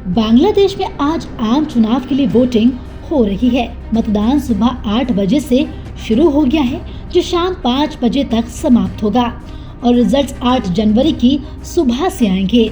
बांग्लादेश में आज आम चुनाव के लिए वोटिंग हो रही है। मतदान सुबह 8 बजे से शुरू हो गया है, जो शाम 5 बजे तक समाप्त होगा और रिजल्ट्स 8 जनवरी की सुबह से आएंगे।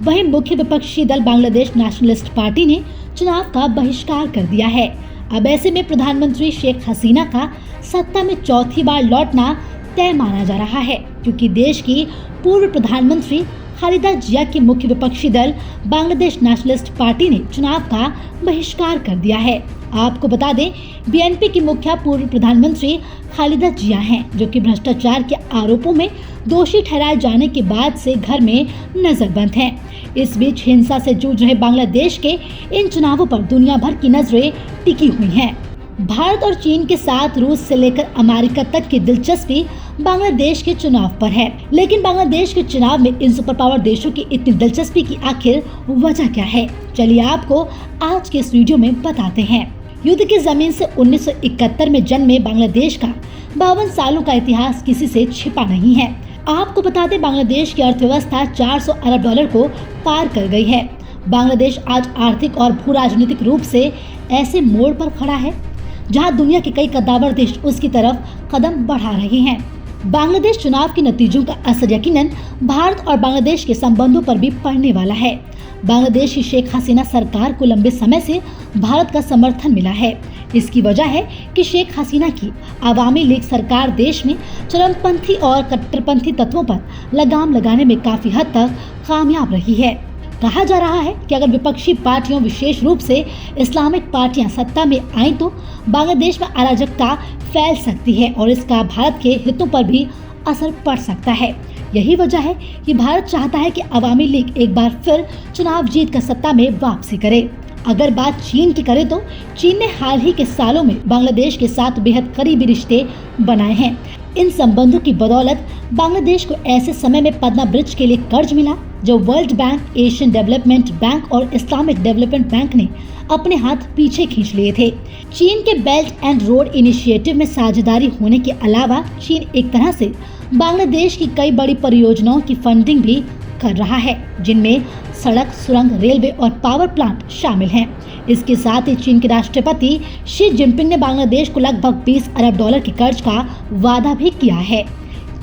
वहीं मुख्य विपक्षी दल बांग्लादेश नेशनलिस्ट पार्टी ने चुनाव का बहिष्कार कर दिया है। अब ऐसे में प्रधानमंत्री शेख हसीना का सत्ता में चौथी बार लौटना तय माना जा रहा है, क्योंकि देश की पूर्व प्रधानमंत्री खालिदा जिया के मुख्य विपक्षी दल बांग्लादेश नेशनलिस्ट पार्टी ने चुनाव का बहिष्कार कर दिया है। आपको बता दें, बीएनपी की मुखिया पूर्व प्रधानमंत्री खालिदा जिया हैं, जो कि भ्रष्टाचार के आरोपों में दोषी ठहराए जाने के बाद से घर में नजरबंद हैं। इस बीच हिंसा से जूझ रहे बांग्लादेश के इन चुनावों पर दुनिया भर की नजरें टिकी हुई हैं। भारत और चीन के साथ रूस से लेकर अमेरिका तक की दिलचस्पी बांग्लादेश के चुनाव पर है। लेकिन बांग्लादेश के चुनाव में इन सुपर पावर देशों की इतनी दिलचस्पी की आखिर वजह क्या है? चलिए आपको आज के इस वीडियो में बताते हैं। युद्ध की जमीन से 1971 में जन्मे बांग्लादेश का 52 सालों का इतिहास किसी से छिपा नहीं है। आपको बता दें, बांग्लादेश की अर्थव्यवस्था 400 अरब डॉलर को पार कर गई है। बांग्लादेश आज आर्थिक और भू राजनीतिक रूप से ऐसे मोड़ पर खड़ा है जहां दुनिया के कई कद्दावर देश उसकी तरफ कदम बढ़ा रहे हैं। बांग्लादेश चुनाव के नतीजों का असर यकीनन भारत और बांग्लादेश के संबंधों पर भी पड़ने वाला है। बांग्लादेश की शेख हसीना सरकार को लंबे समय से भारत का समर्थन मिला है। इसकी वजह है कि शेख हसीना की आवामी लीग सरकार देश में चरमपंथी और कट्टरपंथी तत्वों पर लगाम लगाने में काफी हद तक कामयाब रही है। कहा जा रहा है कि अगर विपक्षी पार्टियों, विशेष रूप से इस्लामिक पार्टियां सत्ता में आईं तो बांग्लादेश में अराजकता फैल सकती है और इसका भारत के हितों पर भी असर पड़ सकता है। यही वजह है कि भारत चाहता है कि अवामी लीग एक बार फिर चुनाव जीत कर सत्ता में वापसी करे। अगर बात चीन की करें तो चीन ने हाल ही के सालों में बांग्लादेश के साथ बेहद करीबी रिश्ते बनाए हैं। इन संबंधों की बदौलत बांग्लादेश को ऐसे समय में पद्मा ब्रिज के लिए कर्ज मिला, जो world bank, Asian development bank और इस्लामिक डेवलपमेंट बैंक ने अपने हाथ पीछे खींच लिए थे। चीन के बेल्ट एंड रोड इनिशिएटिव में साझेदारी होने के अलावा चीन एक तरह से बांग्लादेश की कई बड़ी परियोजनाओं की फंडिंग भी कर रहा है, जिनमें सड़क, सुरंग, रेलवे और पावर प्लांट शामिल हैं। इसके साथ ही चीन के राष्ट्रपति शी जिनपिंग ने बांग्लादेश को लगभग 20 अरब डॉलर के कर्ज का वादा भी किया है।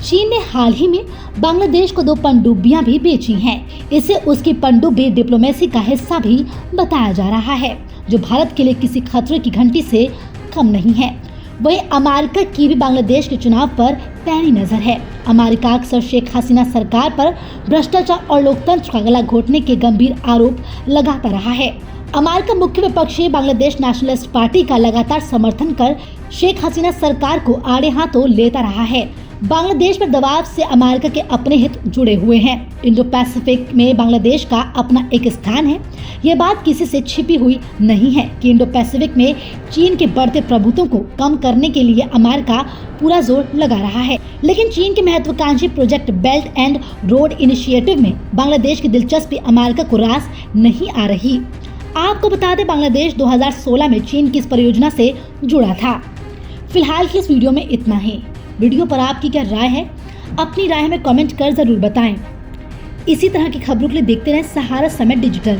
चीन ने हाल ही में बांग्लादेश को 2 पनडुब्बियां भी बेची हैं। इसे उसकी पनडुब्बी डिप्लोमेसी का हिस्सा भी बताया जा रहा है, जो भारत के लिए किसी खतरे की घंटी से कम नहीं है। वहीं अमेरिका की भी बांग्लादेश के चुनाव पर पैनी नजर है। अमेरिका अक्सर शेख हसीना सरकार पर भ्रष्टाचार और लोकतंत्र का गला घोटने के गंभीर आरोप लगाता रहा है। अमेरिका मुख्य विपक्षी बांग्लादेश नेशनलिस्ट पार्टी का लगातार समर्थन कर शेख हसीना सरकार को आड़े हाथों लेता रहा है। बांग्लादेश पर दबाव से अमेरिका के अपने हित जुड़े हुए हैं। इंडो पैसिफिक में बांग्लादेश का अपना एक स्थान है। ये बात किसी से छिपी हुई नहीं है कि इंडो पैसिफिक में चीन के बढ़ते प्रभुत्व को कम करने के लिए अमेरिका पूरा जोर लगा रहा है। लेकिन चीन के महत्वाकांक्षी project belt and road initiative में बांग्लादेश की दिलचस्पी अमेरिका को रास नहीं आ रही। आपको बता दें, बांग्लादेश 2016 में चीन की इस परियोजना से जुड़ा था। फिलहाल की इस वीडियो में इतना ही। वीडियो पर आपकी क्या राय है? अपनी राय हमें कमेंट कर जरूर बताएं। इसी तरह की खबरों के लिए देखते रहें सहारा समय डिजिटल।